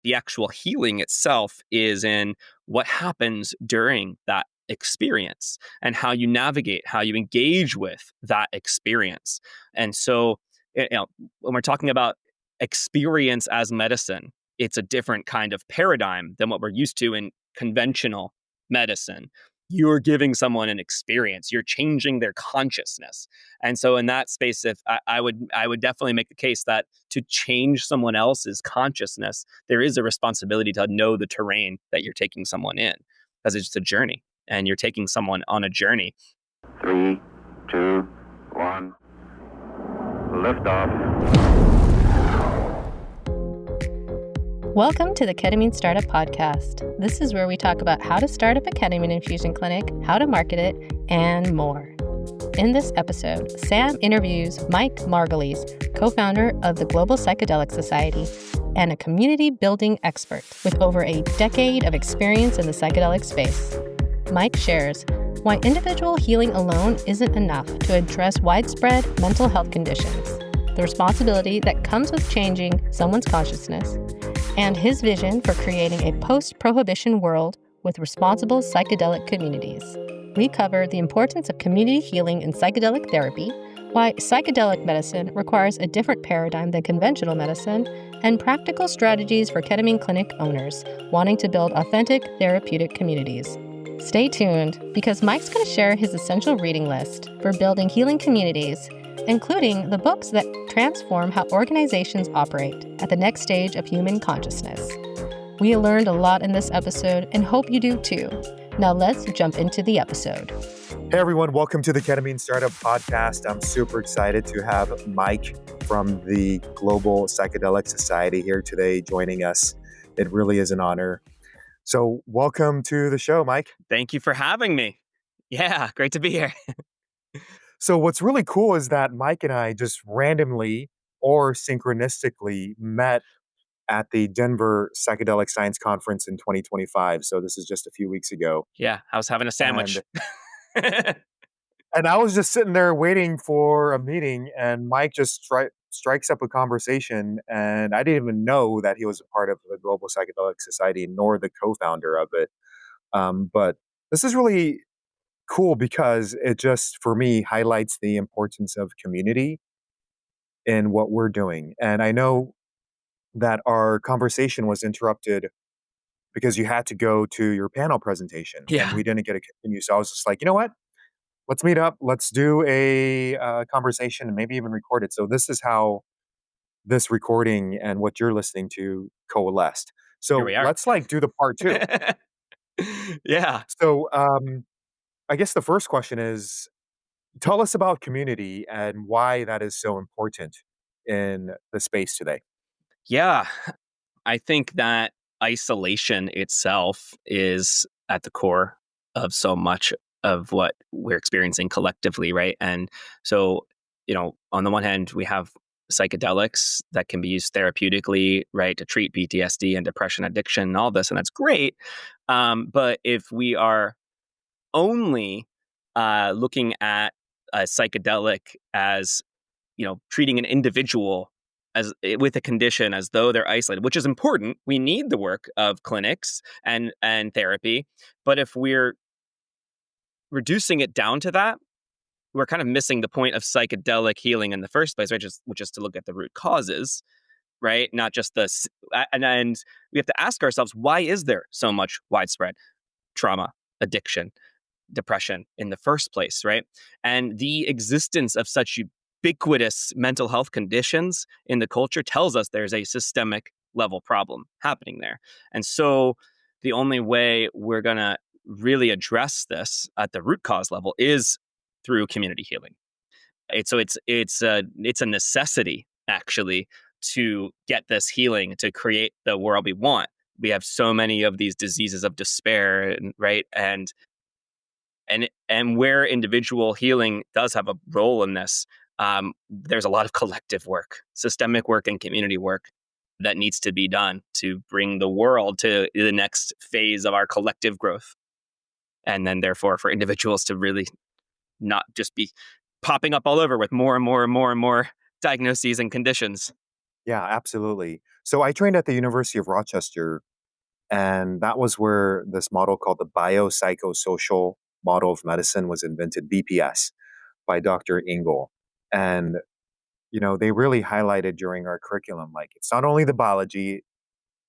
The actual healing itself is in what happens during that experience and how you navigate, how you engage with that experience. And so, when we're talking about experience as medicine, it's a different kind of paradigm than what we're used to in conventional medicine. You're giving someone an experience, you're changing their consciousness. And so in that space, if I would definitely make the case that to change someone else's consciousness, there is a responsibility to know the terrain that you're taking someone in, because it's a journey and you're taking someone on a journey. 3, 2, 1, liftoff. Welcome to the Ketamine Startup Podcast. This is where we talk about how to start up a ketamine infusion clinic, how to market it, and more. In this episode, Sam interviews Mike Margolies, co-founder of the Global Psychedelic Society and a community building expert with over a decade of experience in the psychedelic space. Mike shares why individual healing alone isn't enough to address widespread mental health conditions, the responsibility that comes with changing someone's consciousness, and his vision for creating a post-prohibition world with responsible psychedelic communities. We cover the importance of community healing in psychedelic therapy, why psychedelic medicine requires a different paradigm than conventional medicine, and practical strategies for ketamine clinic owners wanting to build authentic therapeutic communities. Stay tuned, because Mike's going to share his essential reading list for building healing communities, including the books that transform how organizations operate at the next stage of human consciousness. We learned a lot in this episode and hope you do too. Now let's jump into the episode. Hey everyone, welcome to the Ketamine Startup Podcast. I'm super excited to have Mike from the Global Psychedelic Society here today joining us. It really is an honor. So welcome to the show, Mike. Thank you for having me. Yeah, great to be here. So what's really cool is that Mike and I just randomly or synchronistically met at the Denver Psychedelic Science Conference in 2025. So this is just a few weeks ago. Yeah, I was having a sandwich. And I was just sitting there waiting for a meeting, and Mike just strikes up a conversation, and I didn't even know that he was a part of the Global Psychedelic Society, nor the co-founder of it. But this is really cool because it just, for me, highlights the importance of community in what we're doing. And I know that our conversation was interrupted because you had to go to your panel presentation. Yeah. And we didn't get to continue. So I was just like, you know what? Let's meet up. Let's do a conversation and maybe even record it. So this is how this recording and what you're listening to coalesced. So let's do the part two. Yeah. So I guess the first question is, tell us about community and why that is so important in the space today. Yeah, I think that isolation itself is at the core of so much of what we're experiencing collectively, right? And so, on the one hand, we have psychedelics that can be used therapeutically, right, to treat PTSD and depression, addiction, and all this, and that's great. But if we are only looking at a psychedelic as, treating an individual as with a condition as though they're isolated, which is important. We need the work of clinics and therapy. But if we're reducing it down to that, we're kind of missing the point of psychedelic healing in the first place, right? Which is to look at the root causes, right? Not just and we have to ask ourselves, why is there so much widespread trauma, addiction, depression in the first place, right? And the existence of such ubiquitous mental health conditions in the culture tells us there's a systemic level problem happening there. And so the only way we're going to really address this at the root cause level is through community healing. It's a necessity, actually, to get this healing, to create the world we want. We have so many of these diseases of despair, right? And where individual healing does have a role in this, there's a lot of collective work, systemic work, and community work that needs to be done to bring the world to the next phase of our collective growth. And then, therefore, for individuals to really not just be popping up all over with more and more and more and more diagnoses and conditions. Yeah, absolutely. So I trained at the University of Rochester, and that was where this model called the Bio-Psychosocial model of medicine was invented, BPS, by Dr. Engel. And, they really highlighted during our curriculum, like, it's not only the biology,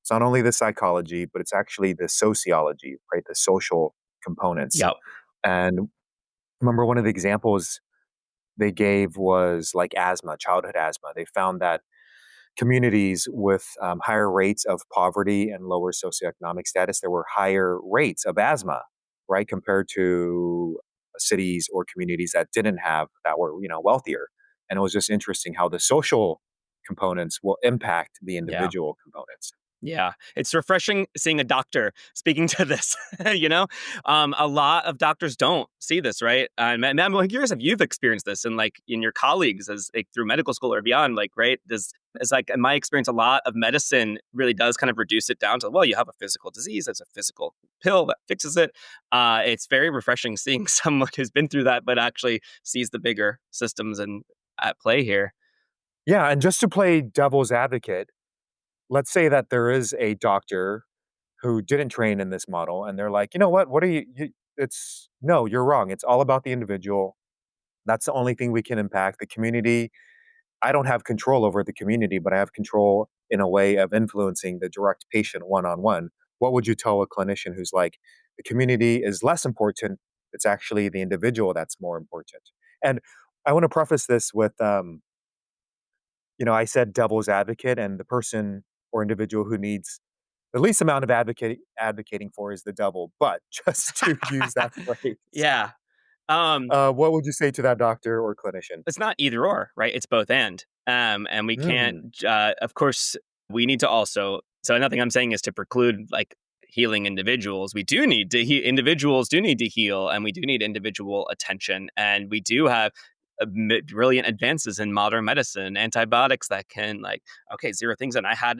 it's not only the psychology, but it's actually the sociology, right? The social components. Yep. And remember, one of the examples they gave was like asthma, childhood asthma. They found that communities with higher rates of poverty and lower socioeconomic status, there were higher rates of asthma, right, compared to cities or communities that didn't have, that were, wealthier. And it was just interesting how the social components will impact the Yeah. individual components. Yeah, it's refreshing seeing a doctor speaking to this. A lot of doctors don't see this, right? And I'm like curious if you've experienced this, and like in your colleagues, as like, through medical school or beyond. Like, right? Is like in my experience, a lot of medicine really does kind of reduce it down to, well, you have a physical disease, it's a physical pill that fixes it. It's very refreshing seeing someone who's been through that, but actually sees the bigger systems and at play here. Yeah, and just to play devil's advocate, let's say that there is a doctor who didn't train in this model, and they're like, what are it's no, you're wrong. It's all about the individual. That's the only thing we can impact. The community, I don't have control over the community, but I have control in a way of influencing the direct patient one-on-one. What would you tell a clinician who's like, the community is less important? It's actually the individual that's more important. And I want to preface this with, I said devil's advocate, and the person or individual who needs the least amount of advocating for is the devil. But just to use that phrase, Yeah. Um, what would you say to that doctor or clinician? it's not either or, right? It's both and. And we can't, Mm, of course, we need to also, so nothing I'm saying is to preclude like healing individuals. We do need to individuals do need to heal, and we do need individual attention. And we do have brilliant advances in modern medicine, antibiotics that can like, okay, zero things. And I had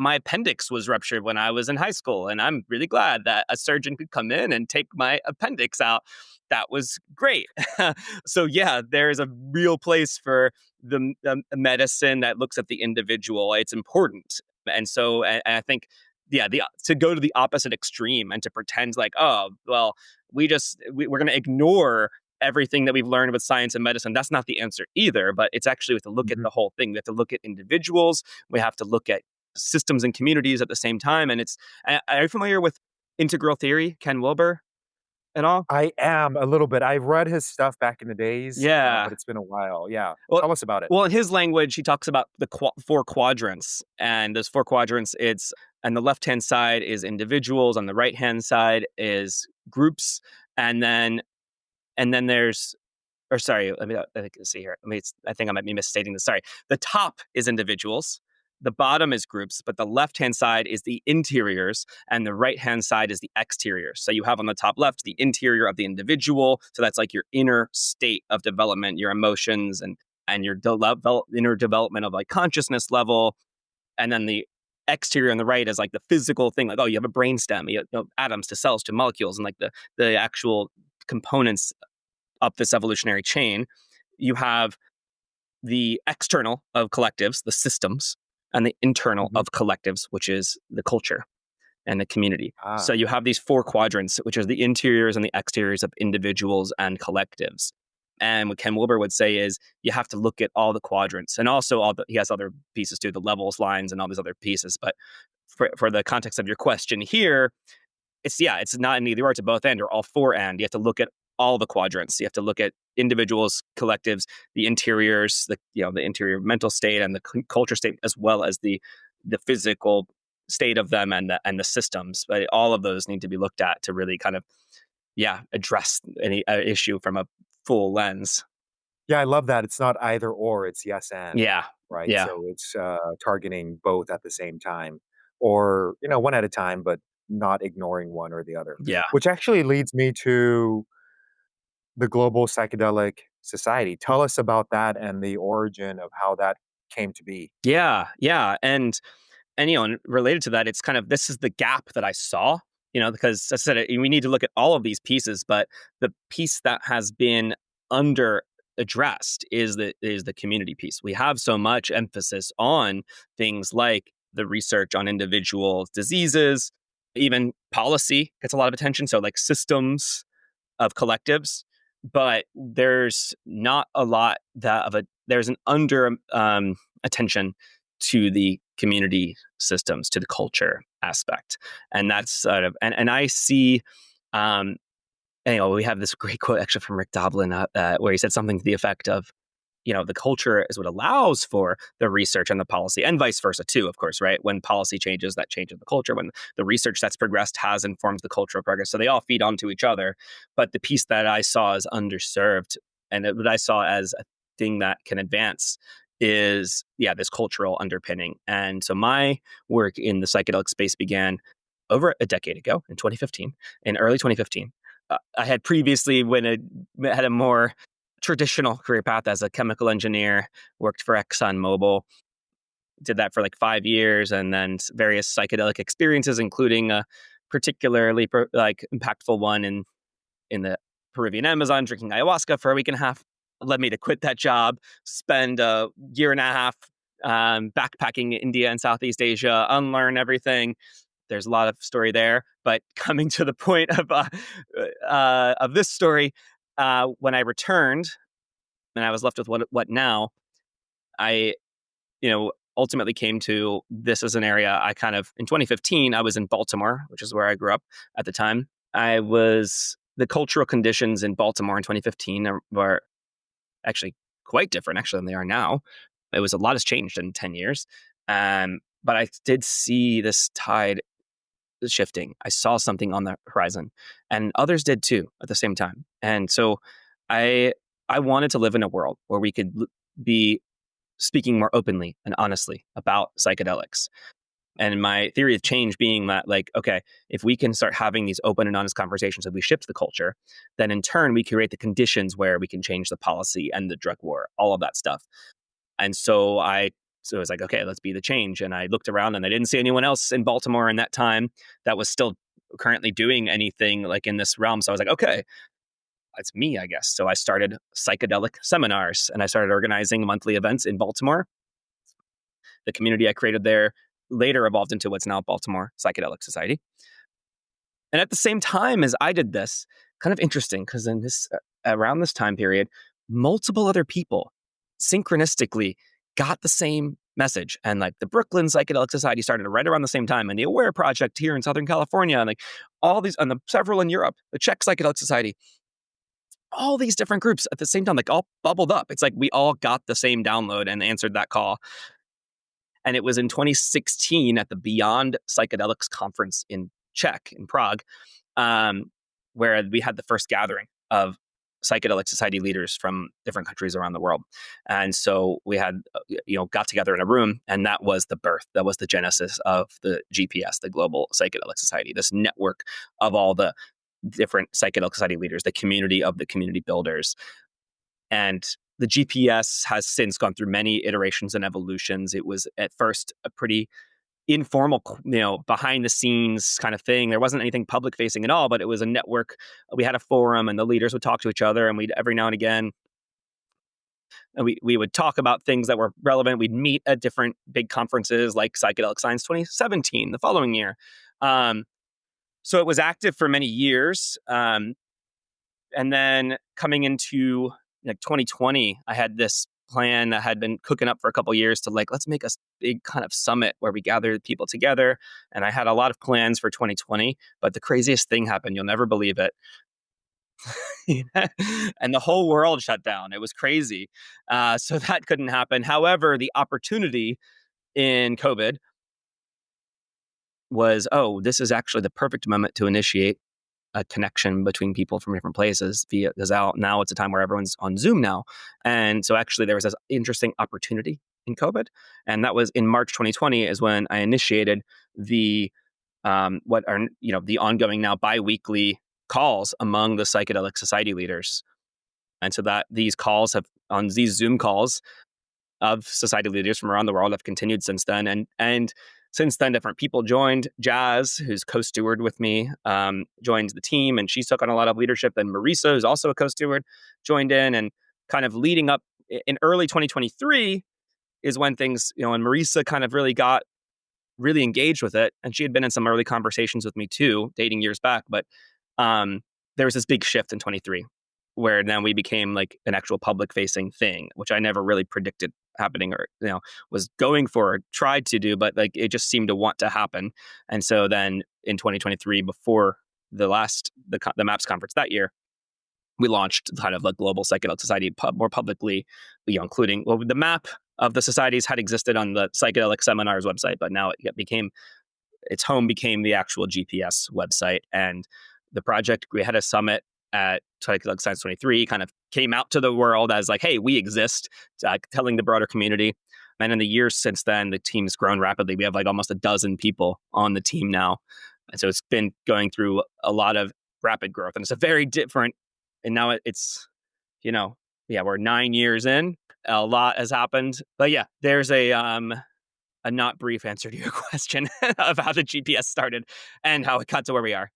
my appendix was ruptured when I was in high school. And I'm really glad that a surgeon could come in and take my appendix out. That was great. So yeah, there's a real place for the medicine that looks at the individual. It's important. And so and I think, yeah, to go to the opposite extreme and to pretend like, oh, well, we're going to ignore everything that we've learned with science and medicine. That's not the answer either. But it's actually, we have to look at mhm. the whole thing. We have to look at individuals. We have to look at systems and communities at the same time. And are you familiar with integral theory, Ken Wilber at all? I am a little bit. I've read his stuff back in the days, Yeah. but it's been a while. Yeah. Well, Tell us about it. well, in his language, he talks about the four quadrants, and those four quadrants. It's on the left hand side is individuals, on the right hand side is groups, and then there's, or sorry, let's see here. I think I might be misstating this. Sorry, the top is individuals. The bottom is groups, but the left-hand side is the interiors and the right-hand side is the exteriors. So you have on the top left the interior of the individual. So that's like your inner state of development, your emotions and your inner development of like consciousness level. And then the exterior on the right is like the physical thing, like, oh, you have a brain stem, atoms to cells to molecules, and like the actual components up this evolutionary chain. You have the external of collectives, the systems, and the internal Mhm. of collectives, which is the culture and the community. Ah, So you have these four quadrants, which are the interiors and the exteriors of individuals and collectives. And what Ken Wilber would say is you have to look at all the quadrants, and also he has other pieces too, the levels, lines, and all these other pieces. But for the context of your question here, it's not an either or, it's a both and or all four and. You have to look at all the quadrants. You have to look at individuals, collectives, the interiors, the interior mental state and the culture state, as well as the physical state of them and the systems. But all of those need to be looked at to really kind of address any issue from a full lens. yeah. I love that. It's not either or, it's yes and, Yeah, right? yeah, So it's targeting both at the same time, or, one at a time, but not ignoring one or the other, yeah. which actually leads me to the Global Psychedelic Society. Tell us about that and the origin of how that came to be. Yeah, yeah. And related to that, it's kind of, this is the gap that I saw, because I said we need to look at all of these pieces, but the piece that has been under addressed is the community piece. We have so much emphasis on things like the research on individual diseases, even policy gets a lot of attention. So like systems of collectives, but there's not a lot there's an under attention to the community systems, to the culture aspect. And that's sort of, and I see, we have this great quote actually from Rick Doblin where he said something to the effect of, the culture is what allows for the research and the policy, and vice versa too, of course, right? When policy changes, that changes the culture. When the research that's progressed has informed the cultural progress. So they all feed onto each other. But the piece that I saw as underserved, and what I saw as a thing that can advance, is, this cultural underpinning. And so my work in the psychedelic space began over a decade ago in 2015, in early 2015. I had previously, had a more traditional career path as a chemical engineer, worked for ExxonMobil, did that for like 5 years, and then various psychedelic experiences, including a particularly impactful one in the Peruvian Amazon, drinking ayahuasca for a week and a half, led me to quit that job, spend a year and a half backpacking India and Southeast Asia, unlearn everything. There's a lot of story there, but coming to the point of this story, when I returned and I was left with what now, I, ultimately came to this as an area I kind of, in 2015, I was in Baltimore, which is where I grew up at the time. The cultural conditions in Baltimore in 2015 were actually quite different than they are now. A lot has changed in 10 years. But I did see this tide shifting. I saw something on the horizon, and others did too at the same time. And so I wanted to live in a world where we could be speaking more openly and honestly about psychedelics. And my theory of change being that, okay, if we can start having these open and honest conversations, if we shift the culture, then in turn we create the conditions where we can change the policy and the drug war, all of that stuff. And so I was like, okay, let's be the change. And I looked around and I didn't see anyone else in Baltimore in that time that was still currently doing anything like in this realm. So I was like, okay, it's me, I guess. So I started psychedelic seminars, and I started organizing monthly events in Baltimore. The community I created there later evolved into what's now Baltimore Psychedelic Society. And at the same time as I did this, kind of interesting, because in around this time period, multiple other people synchronistically got the same message. And the Brooklyn Psychedelic Society started right around the same time, and the Aware Project here in Southern California, and all these, and several in Europe, the Czech Psychedelic Society, all these different groups at the same time, all bubbled up. It's like we all got the same download and answered that call. And it was in 2016 at the Beyond Psychedelics conference in Prague, where we had the first gathering of psychedelic society leaders from different countries around the world. And so we had, got together in a room, and that was the birth, that was the genesis of the GPS, the Global Psychedelic Society, this network of all the different psychedelic society leaders, the community of the community builders. And the GPS has since gone through many iterations and evolutions. It was at first a pretty informal, behind the scenes kind of thing. There wasn't anything public facing at all, but it was a network. We had a forum, and the leaders would talk to each other, and we'd every now and again, we would talk about things that were relevant. We'd meet at different big conferences like Psychedelic Science 2017, the following year. So it was active for many years. And then coming into 2020, I had this plan that had been cooking up for a couple of years to let's make a big kind of summit where we gather people together. And I had a lot of plans for 2020, but the craziest thing happened. You'll never believe it. And the whole world shut down. It was crazy. So that couldn't happen. However, the opportunity in COVID was, this is actually the perfect moment to initiate a connection between people from different places because now it's a time where everyone's on Zoom now. And so actually there was this interesting opportunity in COVID. And that was in March 2020 is when I initiated the the ongoing now bi-weekly calls among the psychedelic society leaders. And so that these Zoom calls of society leaders from around the world have continued since then. And since then, different people joined. Jazz, who's co-steward with me, joined the team, and she took on a lot of leadership. And Marisa, who's also a co-steward, joined in, and kind of leading up in early 2023 is when things, and Marisa kind of really got really engaged with it. And she had been in some early conversations with me too, dating years back. But there was this big shift in 23 where then we became like an actual public facing thing, which I never really predicted happening or, was going for or tried to do, but like it just seemed to want to happen. And so then in 2023, before the MAPS conference that year, we launched kind of like Global Psychedelic Society more publicly, including, well, the map of the societies had existed on the Psychedelic Seminars website, but now its home became the actual GPS website. And the project, we had a summit at Psychedelic Science 23, kind of came out to the world as like, hey, we exist, telling the broader community. And in the years since then, the team's grown rapidly. We have like almost a dozen people on the team now. And so it's been going through a lot of rapid growth. And it's a very different, and now it's, we're 9 years in. A lot has happened. But yeah, there's a not brief answer to your question of how the GPS started and how it got to where we are.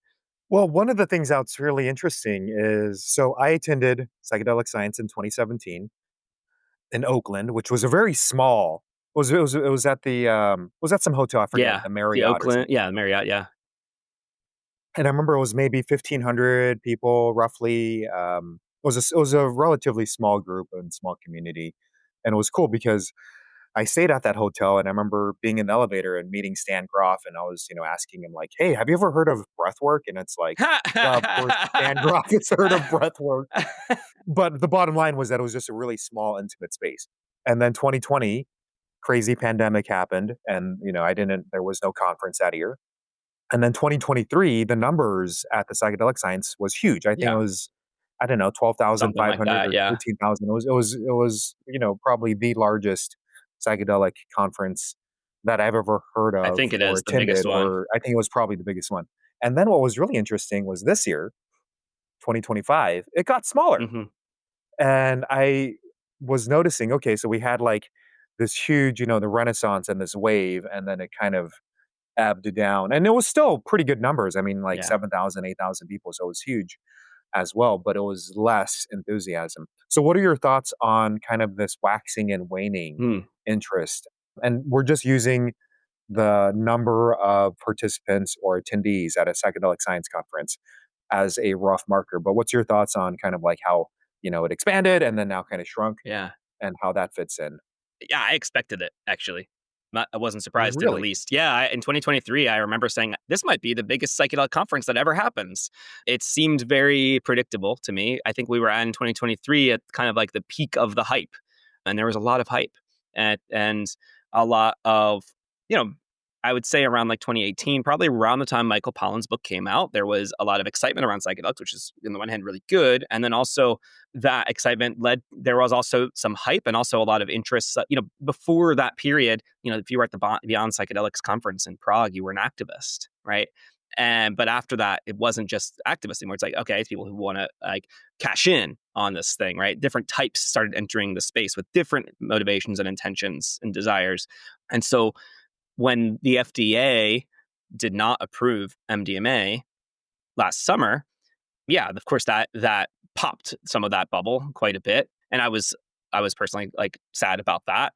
Well, one of the things that's really interesting is, so I attended Psychedelic Science in 2017 in Oakland, which was a very small. It was at the was at some hotel, I forget, the Marriott. The Oakland, the Marriott, yeah. And I remember it was maybe 1,500 people, roughly. It was a relatively small group and small community, and it was cool because I stayed at that hotel, and I remember being in the elevator and meeting Stan Groff, and I was, asking him like, "Hey, have you ever heard of breath work?" And it's like, yeah, of course, Stan Groff has heard of breath work. But the bottom line was that it was just a really small, intimate space. And then 2020, crazy pandemic happened, and there was no conference that year. And then 2023, the numbers at the Psychedelic Science was huge. I think it was, I don't know, 12,500 or 13,000. It was probably the largest psychedelic conference that I've ever heard of. I think it is attended, the biggest one. I think it was probably the biggest one. And then what was really interesting was this year, 2025, it got smaller. Mm-hmm. And I was noticing, okay, so we had like this huge, the Renaissance and this wave, and then it kind of ebbed down. And it was still pretty good numbers. I mean, like 7,000, 8,000 people. So it was huge as well, but it was less enthusiasm. So what are your thoughts on kind of this waxing and waning interest? And we're just using the number of participants or attendees at a psychedelic science conference as a rough marker. But what's your thoughts on kind of like how, it expanded and then now kind of shrunk and how that fits in? Yeah, I expected it, actually. I wasn't surprised Really? at the least. Yeah, in 2023, I remember saying, this might be the biggest psychedelic conference that ever happens. It seemed very predictable to me. I think we were in 2023 at kind of like the peak of the hype. And there was a lot of hype and a lot of, I would say around like 2018, probably around the time Michael Pollan's book came out, there was a lot of excitement around psychedelics, which is on the one hand really good. And then also that excitement there was also some hype and also a lot of interest. Before that period, if you were at the Beyond Psychedelics conference in Prague, you were an activist, right? But after that, it wasn't just activists anymore. It's like, okay, it's people who want to like cash in on this thing, right? Different types started entering the space with different motivations and intentions and desires. And so when the FDA did not approve MDMA last summer, of course that popped some of that bubble quite a bit, and I was personally like sad about that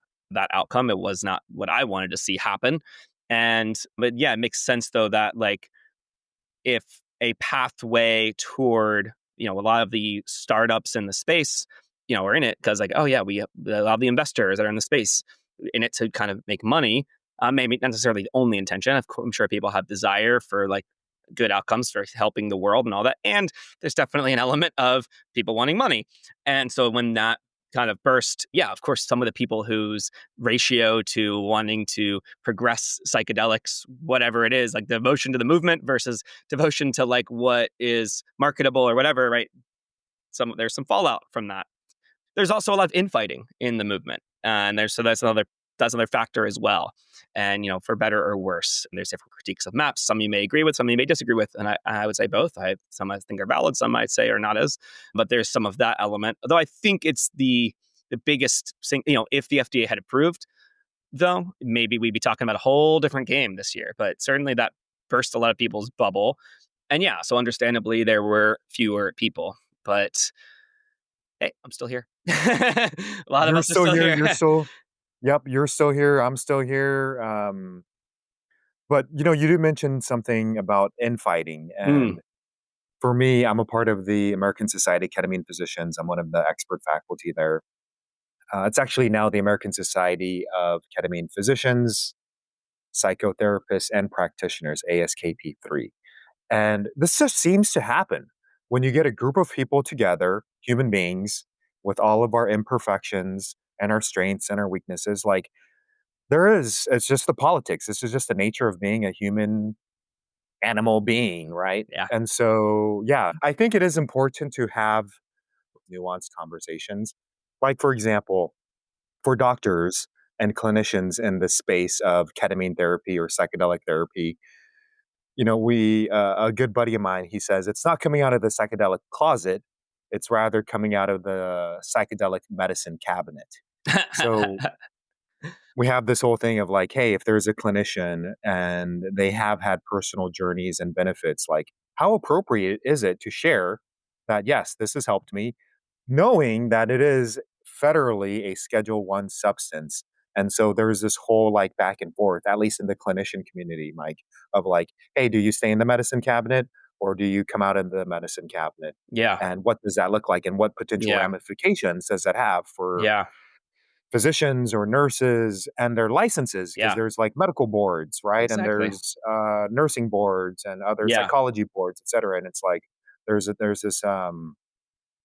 outcome. It was not what I wanted to see happen, but it makes sense though that like if a pathway toward a lot of the startups in the space are in it because like we have a lot of the investors that are in the space in it to kind of make money. Maybe not necessarily the only intention. I'm sure people have desire for like good outcomes for helping the world and all that. And there's definitely an element of people wanting money. And so when that kind of burst, of course, some of the people whose ratio to wanting to progress psychedelics, whatever it is, like devotion to the movement versus devotion to like what is marketable or whatever, right? There's some fallout from that. There's also a lot of infighting in the movement. And that's another factor as well. And, for better or worse, and there's different critiques of MAPS. Some you may agree with, some you may disagree with. And I would say both. Some I think are valid, some might say are not as, but there's some of that element. Although I think it's the biggest thing, if the FDA had approved, though, maybe we'd be talking about a whole different game this year. But certainly that burst a lot of people's bubble. And so understandably, there were fewer people. But hey, I'm still here. A lot of us are still here. Yep, you're still here. I'm still here. But, you did mention something about infighting. Mm, And for me, I'm a part of the American Society of Ketamine Physicians. I'm one of the expert faculty there. It's actually now the American Society of Ketamine Physicians, Psychotherapists, and Practitioners, ASKP3. And this just seems to happen when you get a group of people together, human beings, with all of our imperfections and our strengths and our weaknesses. Like, it's just the politics. This is just the nature of being a human animal being, right? yeah. And so, yeah, I think it is important to have nuanced conversations. Like, for example, for doctors and clinicians in the space of ketamine therapy or psychedelic therapy, a good buddy of mine, he says it's not coming out of the psychedelic closet, it's rather coming out of the psychedelic medicine cabinet. So we have this whole thing of like, hey, if there's a clinician and they have had personal journeys and benefits, like how appropriate is it to share that, yes, this has helped me, knowing that it is federally a Schedule One substance. And so there's this whole like back and forth, at least in the clinician community, Mike, of like, hey, do you stay in the medicine cabinet or do you come out of the medicine cabinet? Yeah. And what does that look like? And what potential Yeah. ramifications does that have for Yeah. physicians or nurses and their licenses? Because Yeah. there's like medical boards, right? And Exactly. there's nursing boards and other Yeah. psychology boards, et cetera. And it's like there's this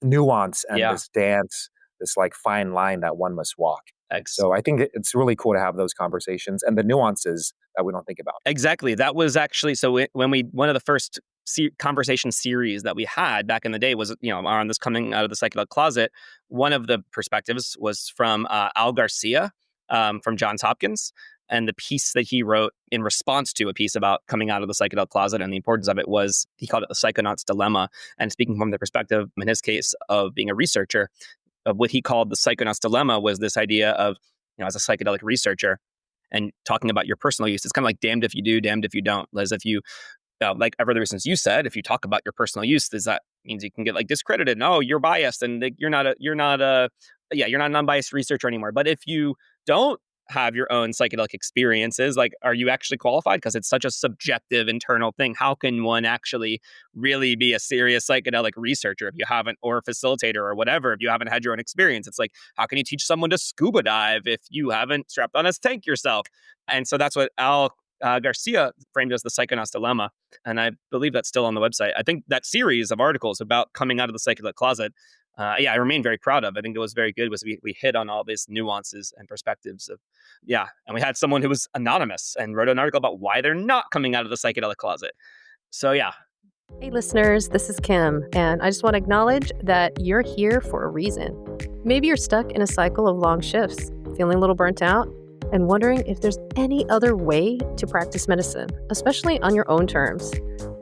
nuance and Yeah. this dance, this like fine line that one must walk. Ex- So I think it's really cool to have those conversations and the nuances that we don't think about. Exactly. That was actually when one of the first conversation series that we had back in the day was on this coming out of the psychedelic closet. One of the perspectives was from Al Garcia from Johns Hopkins, and the piece that he wrote in response to a piece about coming out of the psychedelic closet and the importance of it was he called it the psychonaut's dilemma. And speaking from the perspective, in his case, of being a researcher, of what he called the psychonaut's dilemma was this idea of as a psychedelic researcher and talking about your personal use, it's kind of like damned if you do, damned if you don't. As if you, like every other reasons you said, if you talk about your personal use, does that means you can get like discredited? No, you're biased, and you're not an unbiased researcher anymore. But if you don't have your own psychedelic experiences, like, are you actually qualified? Because it's such a subjective internal thing. How can one actually really be a serious psychedelic researcher if you haven't, or a facilitator or whatever, if you haven't had your own experience? It's like, how can you teach someone to scuba dive if you haven't strapped on a tank yourself? And so that's what Al Garcia framed as the psychonaut's dilemma. And I believe that's still on the website. I think that series of articles about coming out of the psychedelic closet, I remain very proud of. I think it was very good. We hit on all these nuances and perspectives of, and we had someone who was anonymous and wrote an article about why they're not coming out of the psychedelic closet. So yeah. Hey listeners, this is Kim, and I just want to acknowledge that you're here for a reason. Maybe you're stuck in a cycle of long shifts, feeling a little burnt out, and wondering if there's any other way to practice medicine, especially on your own terms.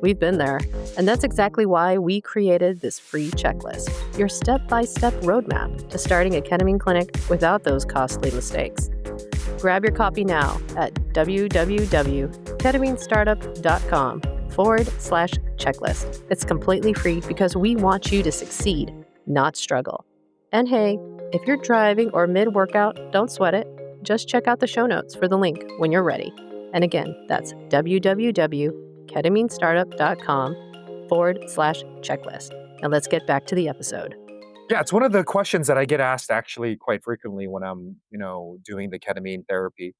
We've been there, and that's exactly why we created this free checklist, your step-by-step roadmap to starting a ketamine clinic without those costly mistakes. Grab your copy now at www.ketaminestartup.com/checklist. It's completely free because we want you to succeed, not struggle. And hey, if you're driving or mid-workout, don't sweat it. Just check out the show notes for the link when you're ready. And again, that's www.ketaminestartup.com/checklist. Now let's get back to the episode. Yeah, it's one of the questions that I get asked actually quite frequently when I'm, doing the ketamine therapy.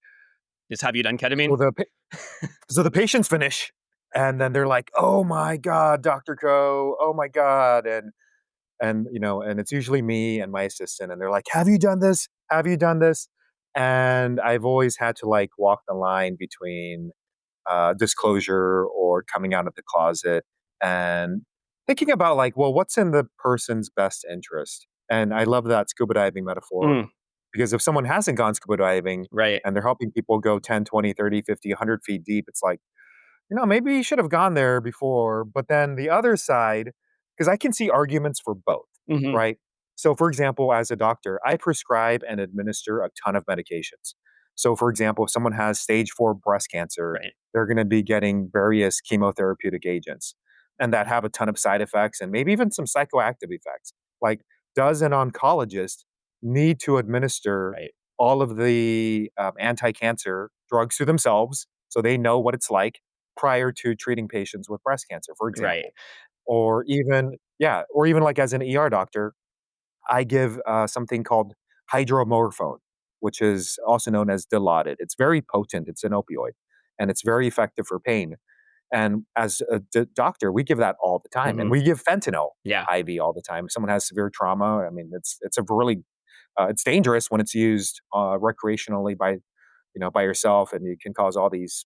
Just have you done ketamine? So the patients finish and then they're like, "Oh my God, Dr. Ko, oh my God." And it's usually me and my assistant and they're like, "Have you done this? Have you done this?" And I've always had to like walk the line between disclosure or coming out of the closet and thinking about like, well, what's in the person's best interest? And I love that scuba diving metaphor because if someone hasn't gone scuba diving Right. and they're helping people go 10, 20, 30, 50, 100 feet deep, it's like, maybe you should have gone there before. But then the other side, because I can see arguments for both, Mm-hmm. right? So, for example, as a doctor, I prescribe and administer a ton of medications. So, for example, if someone has stage 4 breast cancer, Right. they're going to be getting various chemotherapeutic agents and that have a ton of side effects and maybe even some psychoactive effects. Like, does an oncologist need to administer Right. all of the anti-cancer drugs to themselves So they know what it's like prior to treating patients with breast cancer, for Right. example. Or even, yeah, or even like as an ER doctor, I give something called hydromorphone, which is also known as Dilaudid. It's very potent. It's an opioid, and it's very effective for pain. And as a doctor, we give that all the time, and Hmm. we give fentanyl Yeah. IV all the time. If someone has severe trauma, I mean, it's a really it's dangerous when it's used recreationally by by yourself, and you can cause all these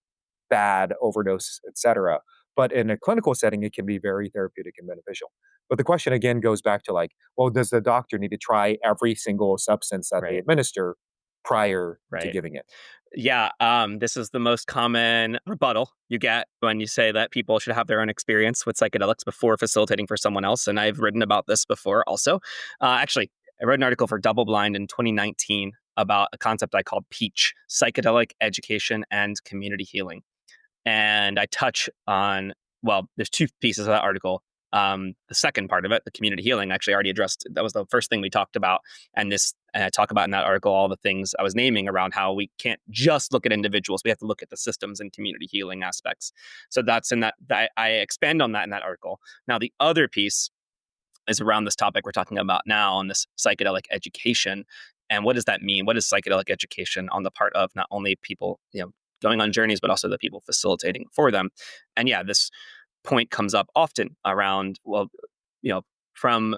bad overdose, etc. But in a clinical setting, it can be very therapeutic and beneficial. But the question again goes back to like, well, does the doctor need to try every single substance that they Right. administer prior to Right. giving it? Yeah, this is the most common rebuttal you get when you say that people should have their own experience with psychedelics before facilitating for someone else. And I've written about this before also. Actually, I wrote an article for Double Blind in 2019 about a concept I called PEACH, psychedelic education and community healing. And I touch on, well, there's two pieces of that article. The second part of it, the community healing, actually already addressed. That was the first thing we talked about, and I talk about in that article all the things I was naming around how we can't just look at individuals; we have to look at the systems and community healing aspects. So that's in that I expand on that in that article. Now, the other piece is around this topic we're talking about now, on this psychedelic education. And what does that mean? What is psychedelic education on the part of not only people, going on journeys, but also the people facilitating for them? And yeah, this point comes up often around, well, you know, from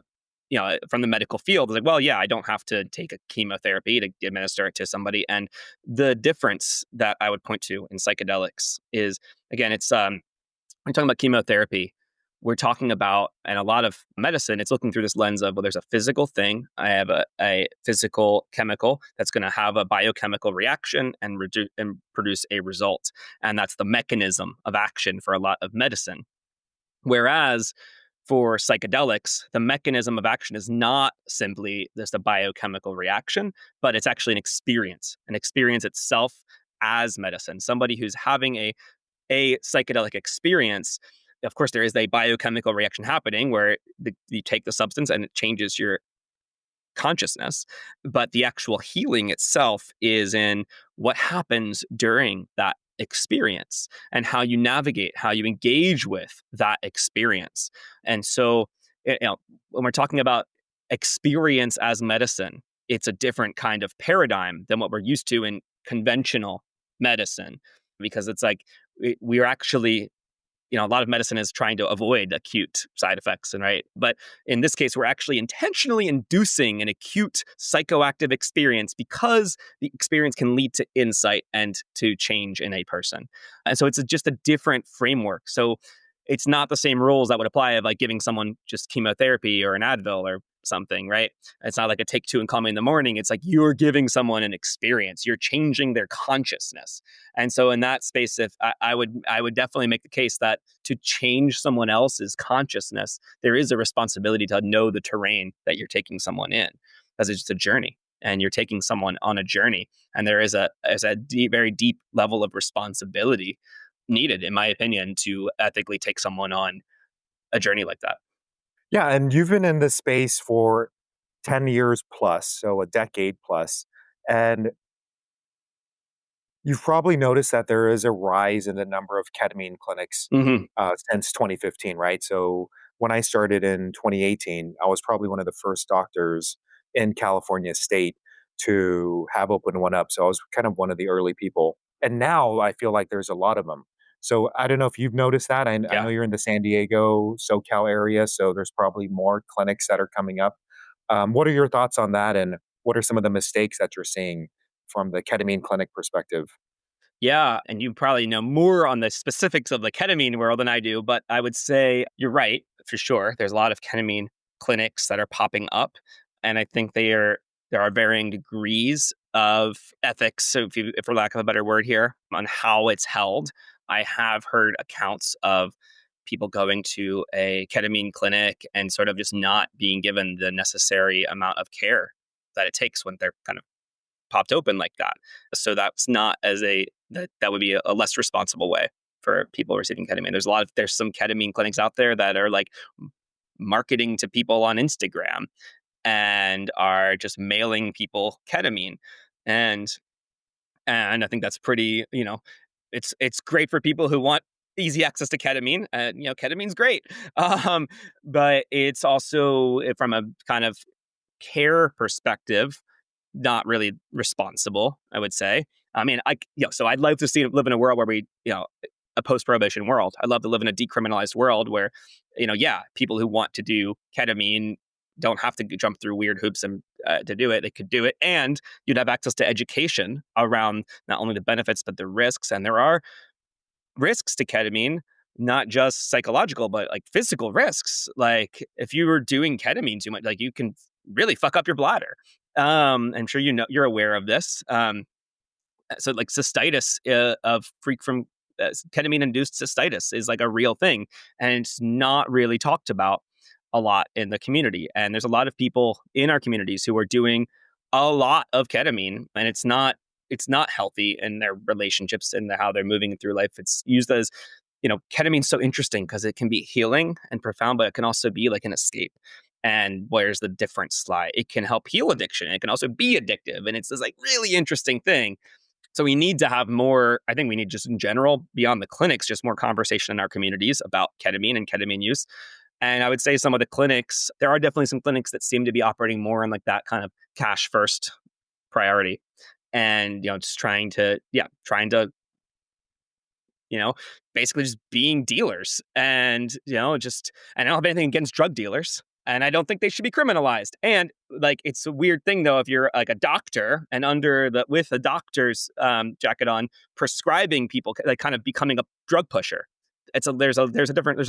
from the medical field. It's like, well, yeah, I don't have to take a chemotherapy to administer it to somebody. And the difference that I would point to in psychedelics is, again, it's we're talking about chemotherapy. We're talking about, and a lot of medicine, it's looking through this lens of, well, there's a physical thing. I have a physical chemical that's going to have a biochemical reaction and produce a result. And that's the mechanism of action for a lot of medicine. Whereas for psychedelics, the mechanism of action is not simply just a biochemical reaction, but it's actually an experience itself as medicine. Somebody who's having a psychedelic experience, of course, there is a biochemical reaction happening where you take the substance and it changes your consciousness. But the actual healing itself is in what happens during that experience and how you navigate, how you engage with that experience. And so, when we're talking about experience as medicine, it's a different kind of paradigm than what we're used to in conventional medicine, because it's like we're actually, a lot of medicine is trying to avoid acute side effects, and right. But in this case, we're actually intentionally inducing an acute psychoactive experience because the experience can lead to insight and to change in a person. And so it's just a different framework. So it's not the same rules that would apply of like giving someone just chemotherapy or an Advil or something, right? It's not like a take two and call me in the morning. It's like you're giving someone an experience. You're changing their consciousness. And so in that space, if I would definitely make the case that to change someone else's consciousness, there is a responsibility to know the terrain that you're taking someone in, because it's just a journey. And you're taking someone on a journey, and there is a deep, very deep level of responsibility needed, in my opinion, to ethically take someone on a journey like that. Yeah, and you've been in this space for 10 years plus, so a decade plus, and you've probably noticed that there is a rise in the number of ketamine clinics Hmm. since 2015, right? So when I started in 2018, I was probably one of the first doctors in California state to have opened one up. So I was kind of one of the early people. And now I feel like there's a lot of them. So I don't know if you've noticed that. I know Yeah. you're in the San Diego, SoCal area. So there's probably more clinics that are coming up. What are your thoughts on that? And what are some of the mistakes that you're seeing from the ketamine clinic perspective? Yeah, and you probably know more on the specifics of the ketamine world than I do, but I would say you're right for sure. There's a lot of ketamine clinics that are popping up, and I think there are varying degrees of ethics, so if for lack of a better word here, on how it's held. I have heard accounts of people going to a ketamine clinic and sort of just not being given the necessary amount of care that it takes when they're kind of popped open like that. So that's not that would be a less responsible way for people receiving ketamine. There's some ketamine clinics out there that are like marketing to people on Instagram and are just mailing people ketamine. And I think that's pretty, it's great for people who want easy access to ketamine, and ketamine's great. But it's also, from a kind of care perspective, not really responsible, I would say. I mean, so I'd love to live in a world where a post-prohibition world. I'd love to live in a decriminalized world where, people who want to do ketamine don't have to jump through weird hoops and to do it. They could do it, and you'd have access to education around not only the benefits but the risks. And there are risks to ketamine, not just psychological, but like physical risks. Like if you were doing ketamine too much, like you can really fuck up your bladder. I'm sure you're aware of this. So like cystitis from ketamine-induced cystitis is like a real thing, and it's not really talked about a lot in the community. And there's a lot of people in our communities who are doing a lot of ketamine, and it's not healthy in their relationships and how they're moving through life. It's used as, ketamine's so interesting because it can be healing and profound, but it can also be like an escape. And where's the difference lie? It can help heal addiction. It can also be addictive. And it's this like really interesting thing. So we need to have more, I think we need just in general, beyond the clinics, just more conversation in our communities about ketamine and ketamine use. And I would say some of the clinics, there are definitely some clinics that seem to be operating more on like that kind of cash first priority. And, just trying to, basically just being dealers. And, I don't have anything against drug dealers. And I don't think they should be criminalized. And like, it's a weird thing though, if you're like a doctor and with a doctor's jacket on, prescribing people, like kind of becoming a drug pusher. There's a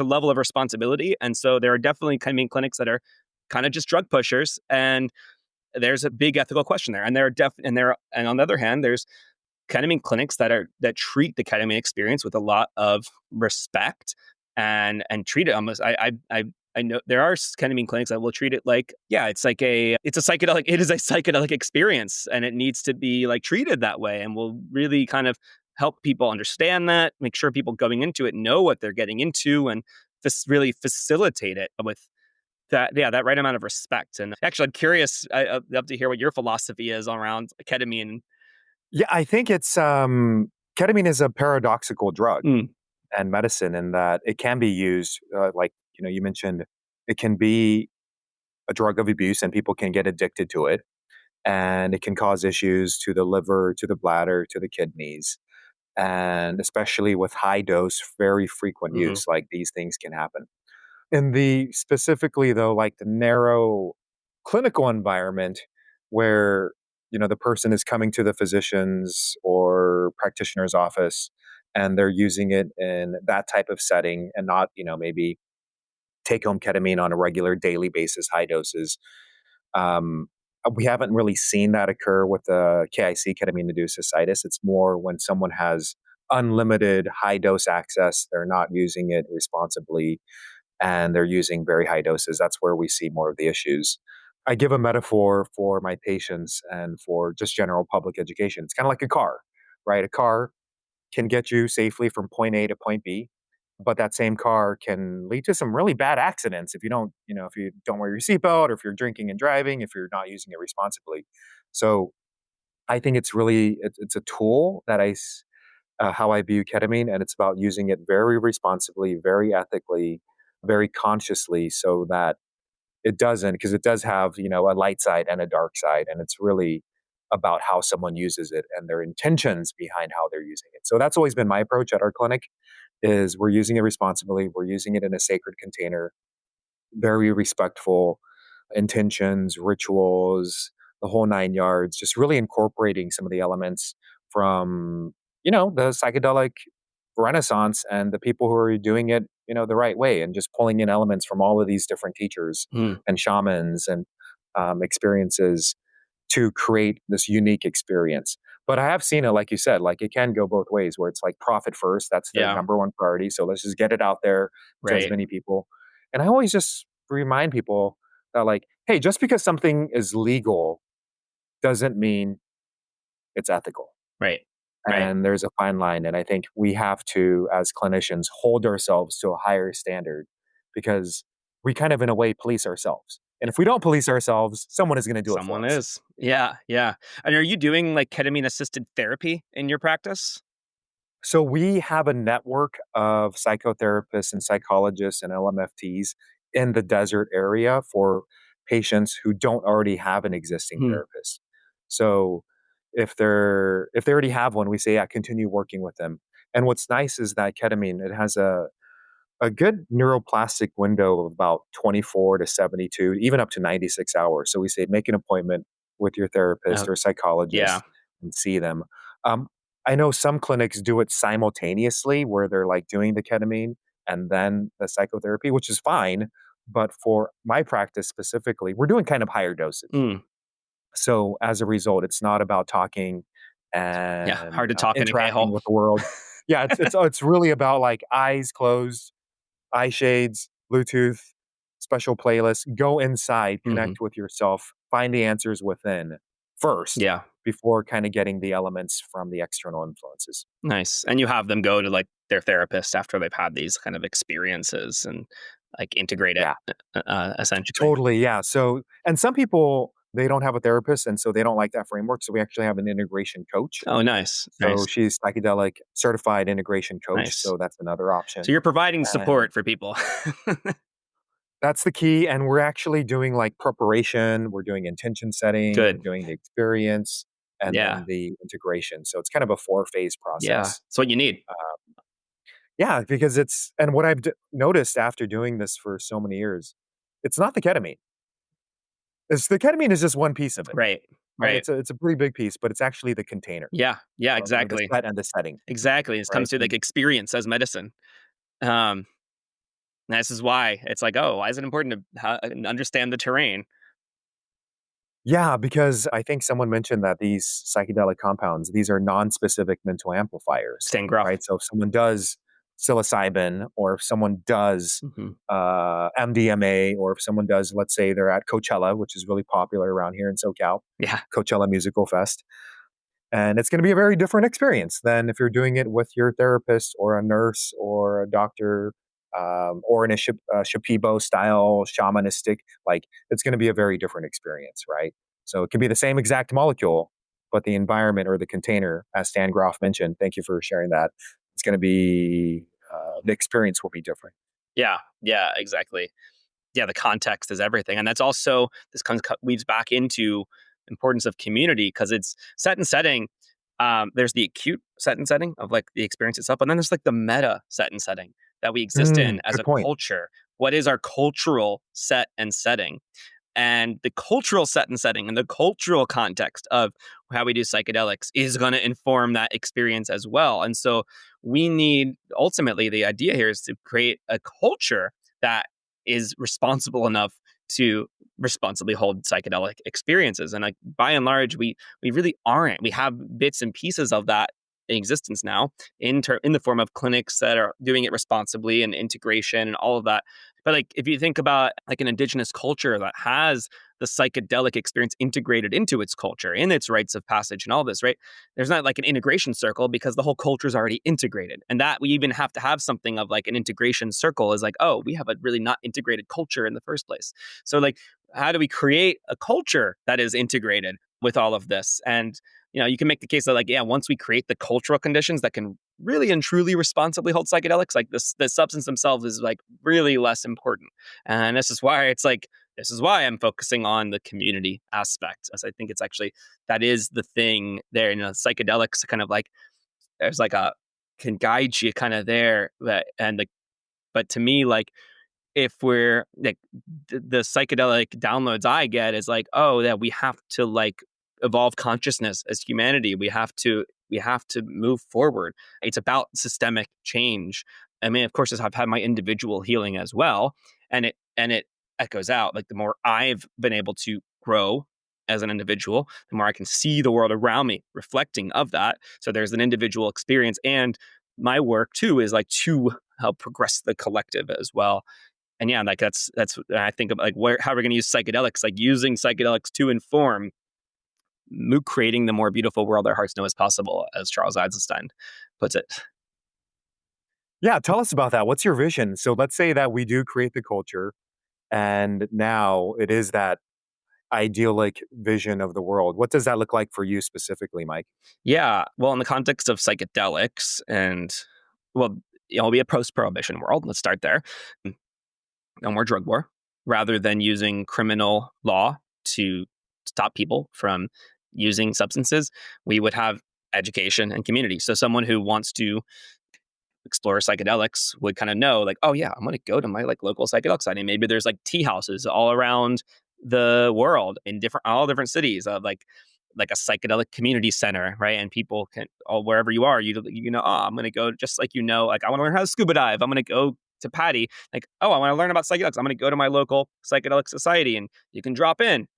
level of responsibility. And so there are definitely clinics that are kind of just drug pushers. And there's a big ethical question there. And and on the other hand, there's ketamine clinics that treat the ketamine experience with a lot of respect and treat it almost. I know there are ketamine clinics that will treat it like, it's a psychedelic experience, and it needs to be like treated that way, and will really kind of help people understand that, make sure people going into it know what they're getting into, and really facilitate it with that right amount of respect. And actually, I'm curious, I'd love to hear what your philosophy is around ketamine. Yeah, I think it's ketamine is a paradoxical drug and medicine in that it can be used, like you mentioned, it can be a drug of abuse and people can get addicted to it, and it can cause issues to the liver, to the bladder, to the kidneys, and especially with high dose, very frequent use, like these things can happen. In the specifically though, like the narrow clinical environment where the person is coming to the physician's or practitioner's office and they're using it in that type of setting and not maybe take home ketamine on a regular daily basis, high doses. We haven't really seen that occur with the KIC, ketamine-induced cystitis. It's more when someone has unlimited high dose access, they're not using it responsibly, and they're using very high doses. That's where we see more of the issues. I give a metaphor for my patients and for just general public education. It's kind of like a car, right? A car can get you safely from point A to point B, but that same car can lead to some really bad accidents if you don't wear your seatbelt, or if you're drinking and driving, if you're not using it responsibly. So I think it's a tool that how I view ketamine, and it's about using it very responsibly, very ethically, very consciously, so that it doesn't, because it does have, a light side and a dark side. And it's really about how someone uses it and their intentions behind how they're using it. So that's always been my approach at our clinic, is we're using it responsibly. We're using it in a sacred container, very respectful intentions, rituals, the whole 9 yards, just really incorporating some of the elements from, the psychedelic renaissance and the people who are doing it, the right way, and just pulling in elements from all of these different teachers and shamans and experiences to create this unique experience. But I have seen it, like you said, like it can go both ways, where it's like profit first. That's their number one priority. So let's just get it out there to as many people. And I always just remind people that, like, hey, just because something is legal doesn't mean it's ethical. Right. And there's a fine line. And I think we have to, as clinicians, hold ourselves to a higher standard, because we kind of, in a way, police ourselves. And if we don't police ourselves, someone is going to do it for us. Someone is. Yeah. And are you doing like ketamine assisted therapy in your practice? So we have a network of psychotherapists and psychologists and LMFTs in the desert area for patients who don't already have an existing Hmm. therapist. So if they already have one, we say, yeah, continue working with them. And what's nice is that ketamine, it has a good neuroplastic window of about 24 to 72, even up to 96 hours. So we say make an appointment with your therapist Oh, or yeah. psychologist and see them. Um, I know some clinics do it simultaneously where they're like doing the ketamine and then the psychotherapy, which is fine. But for my practice specifically, we're doing kind of higher doses. Mm. So as a result, it's not about talking Yeah. and Hard to talk in a interacting K-hole. with the world. Yeah, it's really about like eyes closed, eye shades, Bluetooth, special playlists. Go inside, Hmm. connect with yourself, find the answers within first Yeah. before kind of getting the elements from the external influences. Nice. And you have them go to like their therapist after they've had these kind of experiences and like integrate it, Yeah, essentially. totally. Yeah. So, and some people, they don't have a therapist, and so they don't like that framework. So we actually have an integration coach. Oh, nice. So Nice. she's psychedelic certified integration coach. Nice. So that's another So option. you're providing And support for people. that's the key, and we're actually doing, like, preparation, we're doing intention setting, we're Good. doing the experience, and Yeah. then the integration, so it's kind of a four-phase Yeah. process. It's what you need. Yeah, because it's and what I've noticed after doing this for so many years, it's not the ketamine. It's the ketamine is just one piece of it, Right. right? Right. It's a pretty big piece, but it's actually the container, Yeah. Yeah. or the Exactly. set and the setting, Exactly. This right? comes through like experience as medicine. Um, and this is why it's like, oh, why is it important to understand the terrain? Yeah, because I think someone mentioned that these psychedelic compounds, these are non-specific mental amplifiers, Stan Groff. right? So if someone does psilocybin, or if someone does Hmm. MDMA, or if someone does, let's say they're at Coachella, which is really popular around here in SoCal, Yeah. Coachella Musical Fest, and it's going to be a very different experience than if you're doing it with your therapist or a nurse or a doctor, or in a Shipibo style shamanistic. Like, it's going to be a very different experience, right? So it can be the same exact molecule, but the environment or the container, as Stan Groff mentioned, thank you for sharing that. It's going to be the experience will be different. Yeah. Yeah. Exactly. Yeah, the context is everything, and that's also this weaves back into importance of community because it's set and setting. There's the acute set and setting of like the experience itself, and then there's like the meta set and setting that we exist in as Good a point. culture. What is our cultural set and setting? And the cultural set and setting and the cultural context of how we do psychedelics is going to inform that experience as well. And so we need, ultimately, the idea here is to create a culture that is responsible enough to responsibly hold psychedelic experiences. And like by and large, we really aren't. We have bits and pieces of that in existence now in the form of clinics that are doing it responsibly and integration and all of that. But like if you think about like an indigenous culture that has the psychedelic experience integrated into its culture, in its rites of passage and all this, right? There's not like an integration circle because the whole culture is already integrated. And that we even have to have something of like an integration circle is like, oh, we have a really not integrated culture in the first place. So like how do we create a culture that is integrated with all of this? And you can make the case that like, yeah, once we create the cultural conditions that can really and truly responsibly hold psychedelics, like the substance themselves is like really less important. And this is why I'm focusing on the community aspect, as I think it's actually that is the thing there. Psychedelics kind of like there's like a can guide you kind of there, but to me, like if we're like the psychedelic downloads I get is like, oh yeah, we have to like evolve consciousness as humanity. We have to move forward. It's about systemic change. I mean, of course, I've had my individual healing as well, and it echoes out. Like the more I've been able to grow as an individual, the more I can see the world around me reflecting of that. So there's an individual experience, and my work too is like to help progress the collective as well. And yeah, like that's I think of like how we're going to use psychedelics, like using psychedelics to inform creating the more beautiful world our hearts know is possible, as Charles Eisenstein puts it. Yeah, tell us about that. What's your vision? So let's say that we do create the culture, and now it is that idyllic vision of the world. What does that look like for you specifically, Mike? Yeah. Well, in the context of psychedelics and, well, it'll be a post-prohibition world. Let's start there. No more drug war. Rather than using criminal law to stop people from using substances, we would have education and community. So someone who wants to explore psychedelics would kind of know, like, oh yeah, I'm going to go to my like local psychedelic site, and maybe there's like tea houses all around the world in all different cities of like a psychedelic community center, right? And people can, all wherever you are, you know, oh, I'm going to go, just like, you know, like I want to learn how to scuba dive. I'm going to go to Patty, like, oh, I want to learn about psychedelics. I'm going to go to my local psychedelic society, and you can drop in,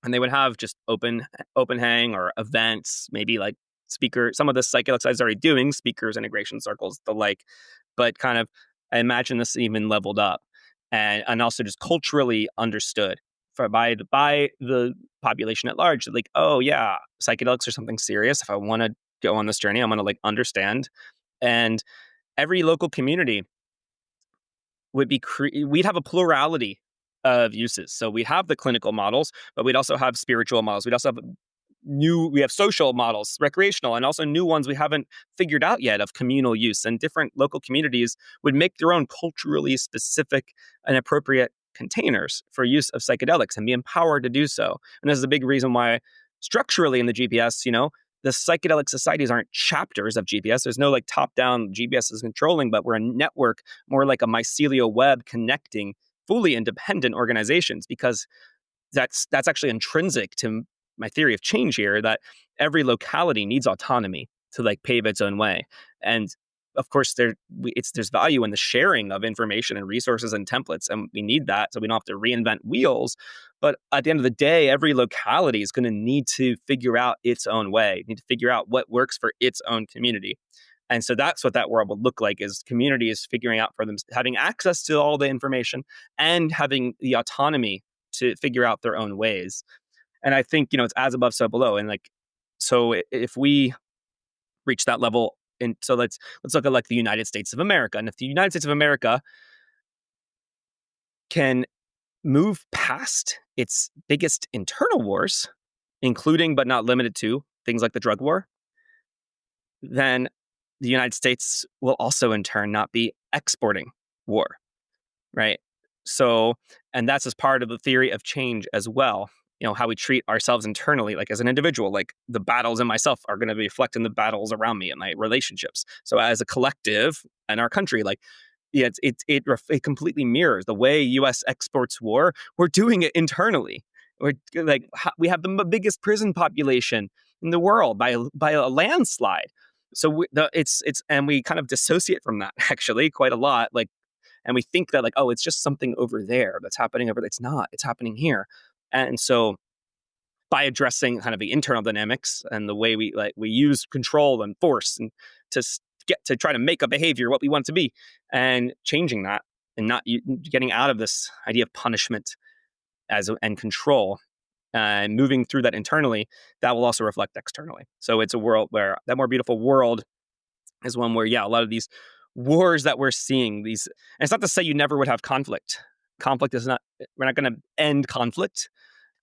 and they would have just open hang or events, maybe like speaker. Some of the psychedelic sites are already doing speakers, integration circles, the like, but kind of, I imagine this even leveled up, and also just culturally understood by the population at large. Like, oh yeah, psychedelics are something serious. If I want to go on this journey, I'm going to like understand. And every local community would be we'd have a plurality of uses. So we have the clinical models, but we'd also have spiritual models. We'd also have we have social models, recreational, and also new ones we haven't figured out yet of communal use. And different local communities would make their own culturally specific and appropriate containers for use of psychedelics and be empowered to do so. And this is a big reason why structurally in the GPS, you know, the psychedelic societies aren't chapters of GPS. There's no like top-down GPS is controlling, but we're a network, more like a mycelial web connecting fully independent organizations, because that's actually intrinsic to my theory of change here, that every locality needs autonomy to like pave its own way. And of course, there's value in the sharing of information and resources and templates, and we need that so we don't have to reinvent wheels. But at the end of the day, every locality is going to need to figure out its own way, need to figure out what works for its own community. And so that's what that world would look like: is communities figuring out for them, having access to all the information and having the autonomy to figure out their own ways. And I think, you know, it's as above, so below. And like, so if we reach that level, and so let's look at like the United States of America. And if the United States of America can move past its biggest internal wars, including but not limited to things like the drug war, then the United States will also in turn not be exporting war, right? So, and that's as part of the theory of change as well. You know, how we treat ourselves internally, like as an individual, like the battles in myself are going to reflect in the battles around me and my relationships. So as a collective in our country, like, yeah, it completely mirrors the way U.S. exports war. We're doing it internally. We're like, we have the biggest prison population in the world by a landslide. So it's and we kind of dissociate from that actually quite a lot. Like, and we think that like, oh, it's just something over there that's happening over there. It's not. It's happening here. And so by addressing kind of the internal dynamics and the way we use control and force and to get to try to make a behavior what we want it to be, and changing that and not getting out of this idea of punishment and control, and moving through that internally, that will also reflect externally. So it's a world where that more beautiful world is one where, yeah, a lot of these wars that we're seeing, and it's not to say you never would have conflict. Conflict is not, we're not going to end conflict.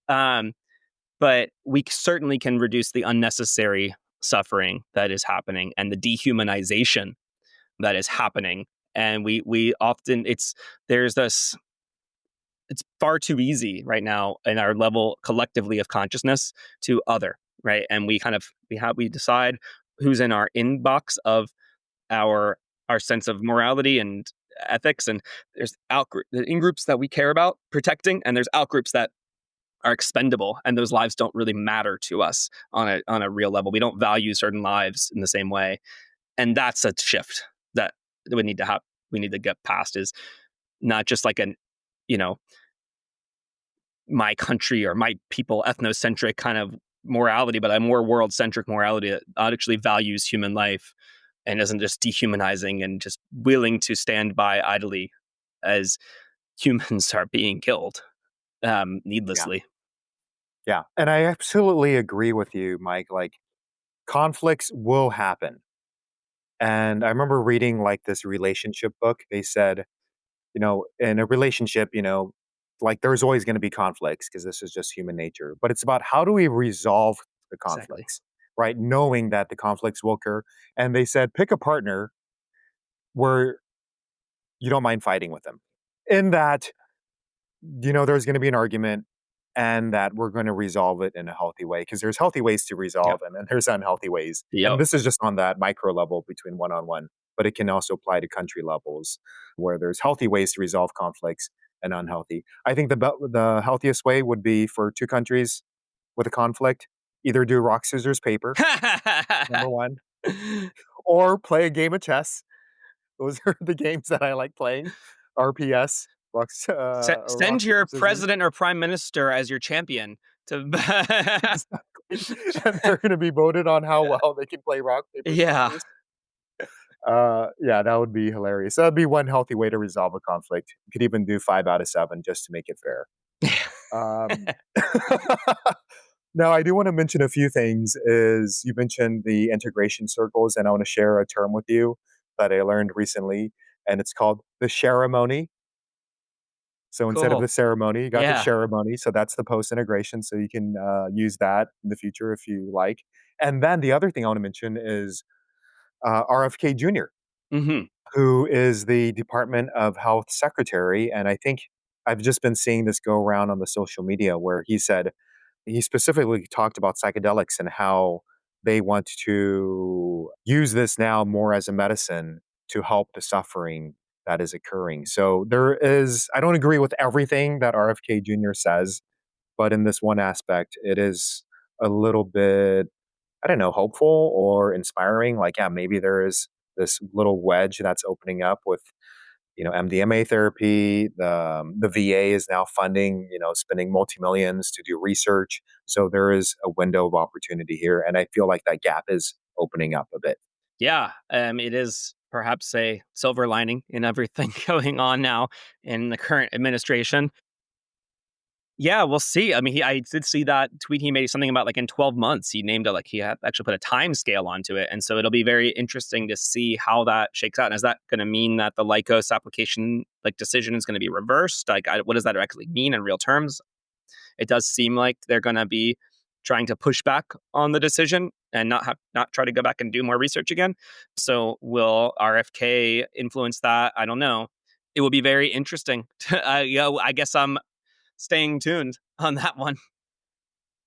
But we certainly can reduce the unnecessary suffering that is happening and the dehumanization that is happening. And we often, it's far too easy right now in our level collectively of consciousness to other, right? And we decide who's in our inbox of our sense of morality and ethics. And there's in groups that we care about protecting, and there's out groups that are expendable, and those lives don't really matter to us on a real level. We don't value certain lives in the same way, and that's a shift that we need to have. We need to get past, is not just like you know, my country or my people ethnocentric kind of morality, but a more world centric morality that actually values human life and isn't just dehumanizing and just willing to stand by idly as humans are being killed needlessly. Yeah. And I absolutely agree with you, Mike. Like, conflicts will happen. And I remember reading like this relationship book. They said, you know, in a relationship, you know, like there's always going to be conflicts because this is just human nature, but it's about how do we resolve the Exactly. conflicts, right? Knowing that the conflicts will occur. And they said, pick a partner where you don't mind fighting with them. In that, there's going to be an argument and that we're going to resolve it in a healthy way because there's healthy ways to Yep. resolve and then there's unhealthy ways. And Yep. this is just on that micro level between one on one, but it can also apply to country levels where there's healthy ways to resolve conflicts and unhealthy. I think the healthiest way would be for two countries with a conflict, either do rock, scissors, paper, number one, or play a game of chess. Those are the games that I like playing. RPS, rocks, rock, Send paper, your scissors. president or prime minister as your champion to. Exactly. And they're going to be voted on how well they can play rock, paper, Yeah. scissors. Yeah, that would be hilarious. That'd be one healthy way to resolve a conflict. You could even do 5 out of 7 just to make it fair. Um, Now, I do want to mention a few things. Is you mentioned the integration circles, and I want to share a term with you that I learned recently, and it's called the ceremony. So instead of Cool. the ceremony, you got the Yeah. ceremony. So that's the post integration. So you can use that in the future if you like. And then the other thing I want to mention is RFK Jr., Hmm. who is the Department of Health Secretary. And I think I've just been seeing this go around on the social media where he specifically talked about psychedelics and how they want to use this now more as a medicine to help the suffering that is occurring. So I don't agree with everything that RFK Jr. says, but in this one aspect, it is a little bit, I don't know, hopeful or inspiring. Like, yeah, maybe there is this little wedge that's opening up with MDMA therapy. The VA is now funding, spending multi-millions to do research. So there is a window of opportunity here. And I feel like that gap is opening up a bit. Yeah. It is perhaps a silver lining in everything going on now in the current administration. Yeah, we'll see. I mean, I did see that tweet he made something about like in 12 months. He named it like he had actually put a time scale onto it. And so it'll be very interesting to see how that shakes out. And is that going to mean that the Lycos application like decision is going to be reversed? Like, what does that actually mean in real terms? It does seem like they're going to be trying to push back on the decision and not try to go back and do more research again. So will RFK influence that? I don't know. It will be very interesting. I guess I'm staying tuned on that one.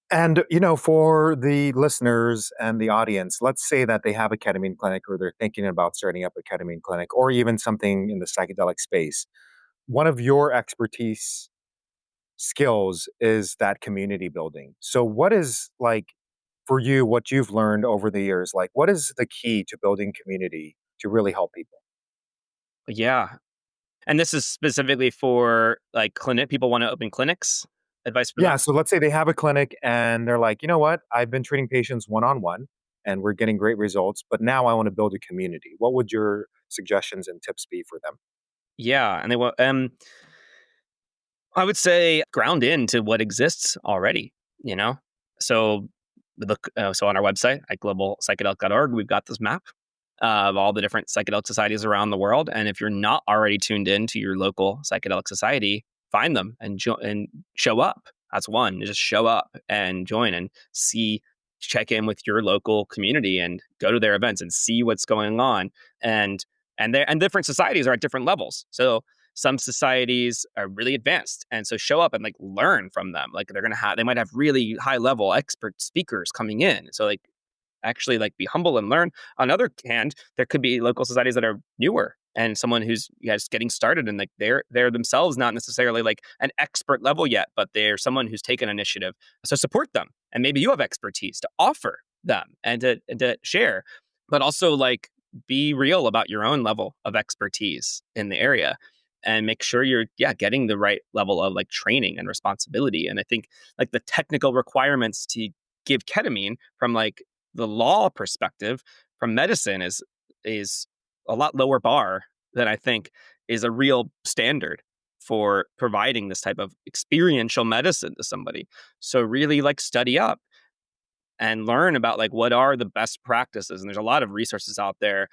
And, for the listeners and the audience, let's say that they have a ketamine clinic or they're thinking about starting up a ketamine clinic or even something in the psychedelic space. One of your expertise skills is that community building. So what is like for you, what you've learned over the years, like what is the key to building community to really help people? Yeah. And this is specifically for like people want to open clinics. Advice for Yeah. them? So let's say they have a clinic and they're like, you know what? I've been treating patients one on one and we're getting great results, but now I want to build a community. What would your suggestions and tips be for them? Yeah. And they want I would say ground into what exists already, you know? So so on our website at globalpsychedelic.org, we've got this map of all the different psychedelic societies around the world. And if you're not already tuned in to your local psychedelic society, find them and and show up. That's one. Just show up and join and check in with your local community and go to their events and see what's going on. And different societies are at different levels. So some societies are really advanced, and so show up and like learn from them. Like they might have really high level expert speakers coming in. So like actually like be humble and learn. On the other hand, there could be local societies that are newer and someone who's just getting started and like they're themselves not necessarily like an expert level yet, but they're someone who's taken initiative. So support them, and maybe you have expertise to offer them and to share, but also like be real about your own level of expertise in the area and make sure you're getting the right level of like training and responsibility. And I think like the technical requirements to give ketamine from like the law perspective from medicine is a lot lower bar than I think is a real standard for providing this type of experiential medicine to somebody. So really like study up and learn about like what are the best practices. And there's a lot of resources out there,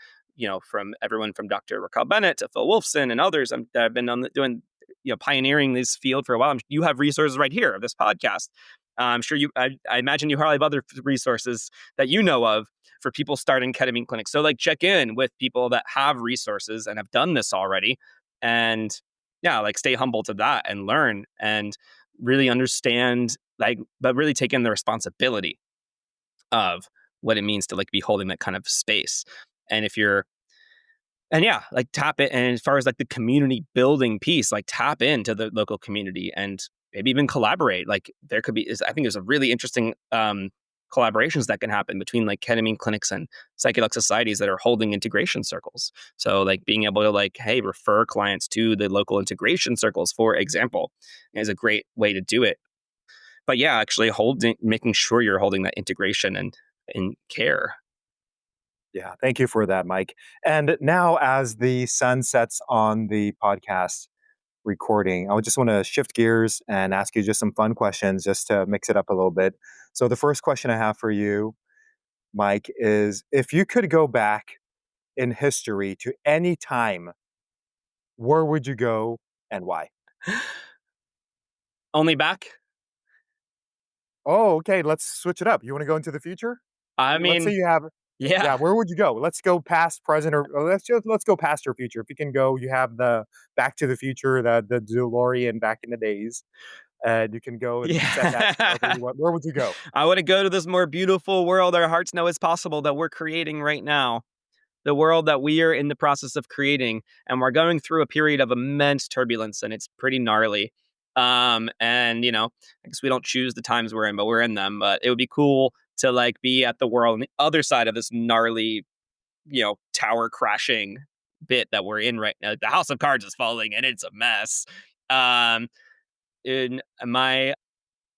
from everyone from Dr. Raquel Bennett to Phil Wolfson and others that have been doing pioneering this field for a while. You have resources right here of this podcast. I'm sure I imagine you probably have other resources that you know of for people starting ketamine clinics. So like check in with people that have resources and have done this already. And yeah, like stay humble to that and learn and really understand, like, but really take in the responsibility of what it means to like be holding that kind of space. And if you're and yeah, like tap it. And as far as like the community building piece, like tap into the local community and maybe even collaborate. Like there could be, I think there's a really interesting collaborations that can happen between like ketamine clinics and psychedelic societies that are holding integration circles. So like being able to like, hey, refer clients to the local integration circles, for example, is a great way to do it. But yeah, actually making sure you're holding that integration and care. Yeah, thank you for that, Mike. And now, as the sun sets on the podcast recording, I would just want to shift gears and ask you just some fun questions just to mix it up a little bit. So, the first question I have for you, Mike, is if you could go back in history to any time, where would you go and why? Only back? Oh, okay. Let's switch it up. You want to go into the future? I Let's say mean, you have, yeah. yeah. Where would you go? Let's go past, present, or let's go past or future. If you can go, you have the Back to the Future, the DeLorean back in the days, and you can go and set that wherever Yeah. you want. Where would you go? I want to go to this more beautiful world our hearts know is possible that we're creating right now. The world that we are in the process of creating. And we're going through a period of immense turbulence and it's pretty gnarly. And I guess we don't choose the times we're in, but we're in them. But it would be cool to like be at the world on the other side of this gnarly, tower crashing bit that we're in right now. The House of Cards is falling and it's a mess. Um, in my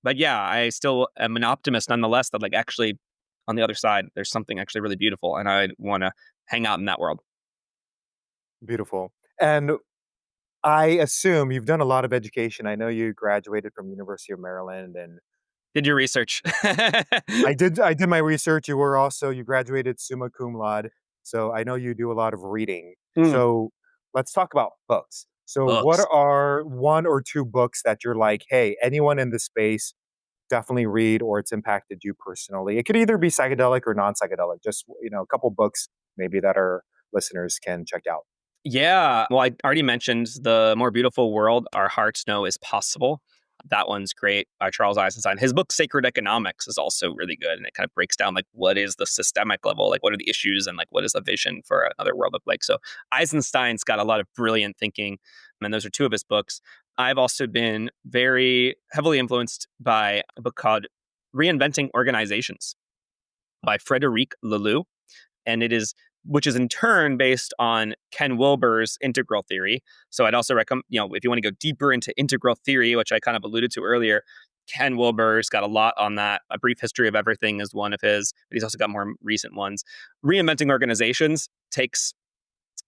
But yeah, I still am an optimist nonetheless that like actually on the other side, there's something actually really beautiful and I want to hang out in that world. Beautiful. And I assume you've done a lot of education. I know you graduated from University of Maryland, and Did your research. I did my research. You graduated summa cum laude, so I know you do a lot of reading. Mm, So let's talk about books. So what books. are one or two books that you're like, hey, anyone in the space definitely read, or it's impacted you personally? It could either be psychedelic or non-psychedelic. Just a couple books maybe that our listeners can check out. Yeah. Well, I already mentioned The More Beautiful World Our Hearts Know Is Possible. That one's great by Charles Eisenstein. His book Sacred Economics is also really good, and it kind of breaks down like what is the systemic level, like what are the issues, and like what is the vision for another world look like. So Eisenstein's got a lot of brilliant thinking, and those are two of his books. I've also been very heavily influenced by a book called Reinventing Organizations by Frederic Laloux, and which is in turn based on Ken Wilber's integral theory. So I'd also recommend, if you want to go deeper into integral theory, which I kind of alluded to earlier, Ken Wilber's got a lot on that. A Brief History of Everything is one of his, but he's also got more recent ones. Reinventing Organizations takes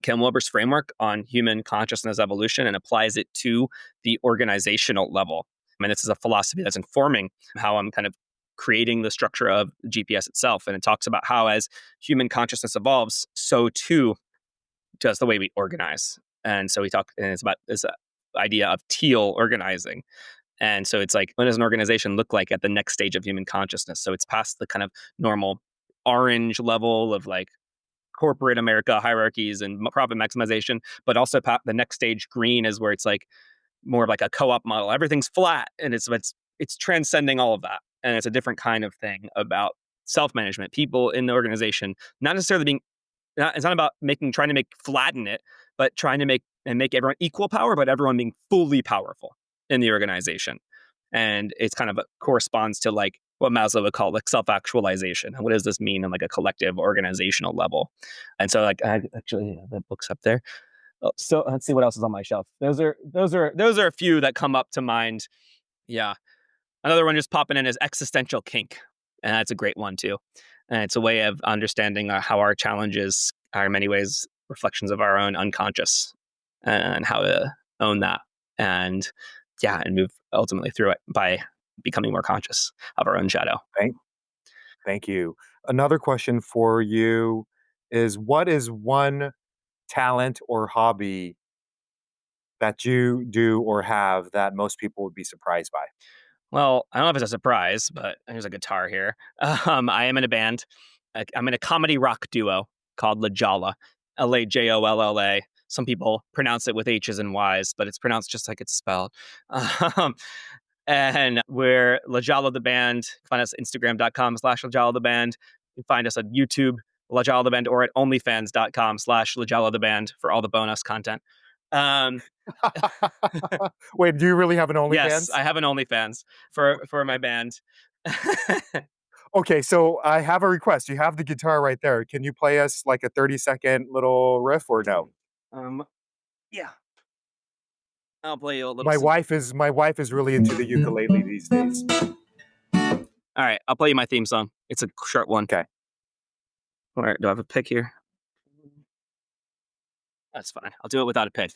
Ken Wilber's framework on human consciousness evolution and applies it to the organizational level. I mean, this is a philosophy that's informing how I'm kind of creating the structure of GPS itself. And it talks about how as human consciousness evolves, so too does the way we organize. And so it's about this idea of teal organizing. And so it's like, what does an organization look like at the next stage of human consciousness? So it's past the kind of normal orange level of like corporate America hierarchies and profit maximization, but also the next stage green is where it's like more of like a co-op model. Everything's flat and it's transcending all of that. And it's a different kind of thing about self-management. People in the organization, not necessarily it's not about trying to flatten it, but trying to make everyone equal power, but everyone being fully powerful in the organization. And it's kind of corresponds to like what Maslow would call like self-actualization. And what does this mean on like a collective organizational level? And so like I actually have the books up there. So let's see what else is on my shelf. Those are a few that come up to mind. Yeah. Another one just popping in is Existential Kink. And that's a great one too. And it's a way of understanding how our challenges are in many ways reflections of our own unconscious and how to own that. And and move ultimately through it by becoming more conscious of our own shadow. Thank you. Another question for you is, what is one talent or hobby that you do or have that most people would be surprised by? Well, I don't know if it's a surprise, but here's a guitar here. I am in a band. I'm in a comedy rock duo called Lajala, Lajolla. Some people pronounce it with H's and Y's, but it's pronounced just like it's spelled. Um, and we're Lajala the band. Find us at Instagram.com/Lajala the band. You can find us on YouTube, Lajala the band, or at OnlyFans.com/Lajala the band for all the bonus content. Um, Wait, do you really have an yes, OnlyFans? I have an OnlyFans for my band. Okay, so I have a request. You have the guitar right there. Can you play us like a 30-second little riff or no? Yeah, I'll play you a little. My wife is really into the ukulele these days. All right, I'll play you my theme song. It's a short one. Okay. All right, do I have a pick here? That's fine. I'll do it without a pick.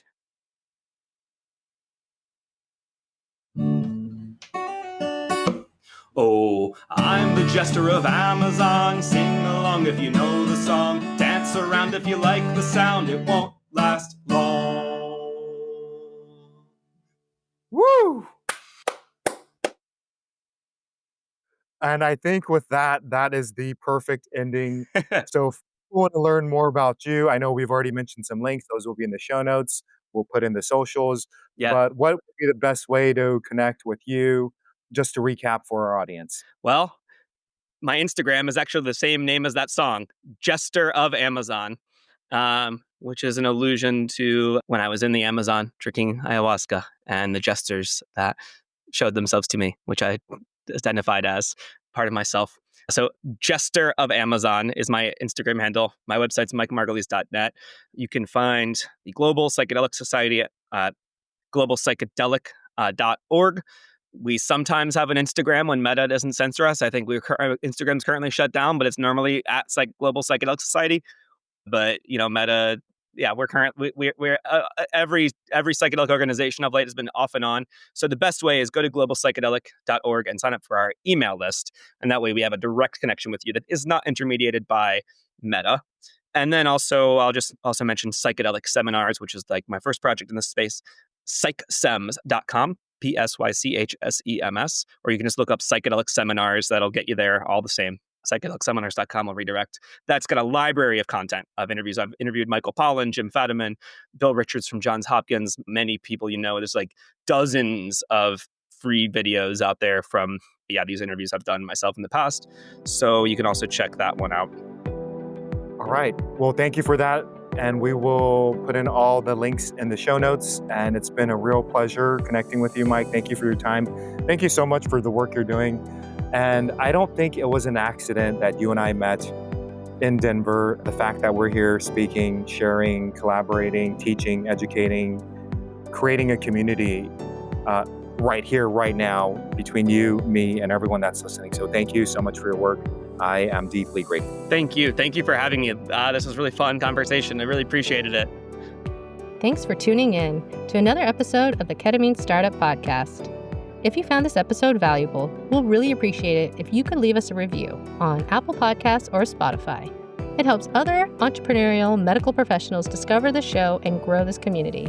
Oh, I'm the jester of Amazon. Sing along if you know the song. Dance around if you like the sound. It won't last long. Woo! And I think with that, that is the perfect ending. So if you want to learn more about you, I know we've already mentioned some links. Those will be in the show notes. We'll put in the socials. Yeah. But what would be the best way to connect with you? Just to recap for our audience. Well, my Instagram is actually the same name as that song, Jester of Amazon, which is an allusion to when I was in the Amazon drinking ayahuasca and the jesters that showed themselves to me, which I identified as part of myself. So Jester of Amazon is my Instagram handle. My website's mikemargolies.net. You can find the Global Psychedelic Society at globalpsychedelic.org. We sometimes have an Instagram when Meta doesn't censor us. I think Instagram's currently shut down, but it's normally at Global Psychedelic Society. But Meta, yeah, we're every psychedelic organization of late has been off and on. So the best way is go to globalpsychedelic.org and sign up for our email list, and that way we have a direct connection with you that is not intermediated by Meta. And then I'll just mention psychedelic seminars, which is like my first project in this space, psychsems.com. PSYCHSEMS, or you can just look up psychedelic seminars. That'll get you there all the same. Psychedelicseminars.com will redirect. That's got a library of content of interviews. I've interviewed Michael Pollan, Jim Fadiman, Bill Richards from Johns Hopkins, many people There's like dozens of free videos out there from these interviews I've done myself in the past. So you can also check that one out. All right. Well, thank you for that. And we will put in all the links in the show notes. And it's been a real pleasure connecting with you, Mike. Thank you for your time. Thank you so much for the work you're doing. And I don't think it was an accident that you and I met in Denver. The fact that we're here speaking, sharing, collaborating, teaching, educating, creating a community right here, right now, between you, me, and everyone that's listening. So thank you so much for your work. I am deeply grateful. Thank you. Thank you for having me. This was a really fun conversation. I really appreciated it. Thanks for tuning in to another episode of the Ketamine Startup Podcast. If you found this episode valuable, we'll really appreciate it if you could leave us a review on Apple Podcasts or Spotify. It helps other entrepreneurial medical professionals discover the show and grow this community.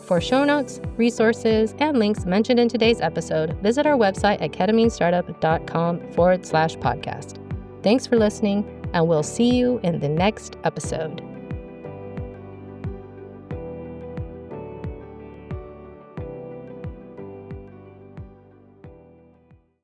For show notes, resources, and links mentioned in today's episode, visit our website at ketaminestartup.com/podcast. Thanks for listening, and we'll see you in the next episode.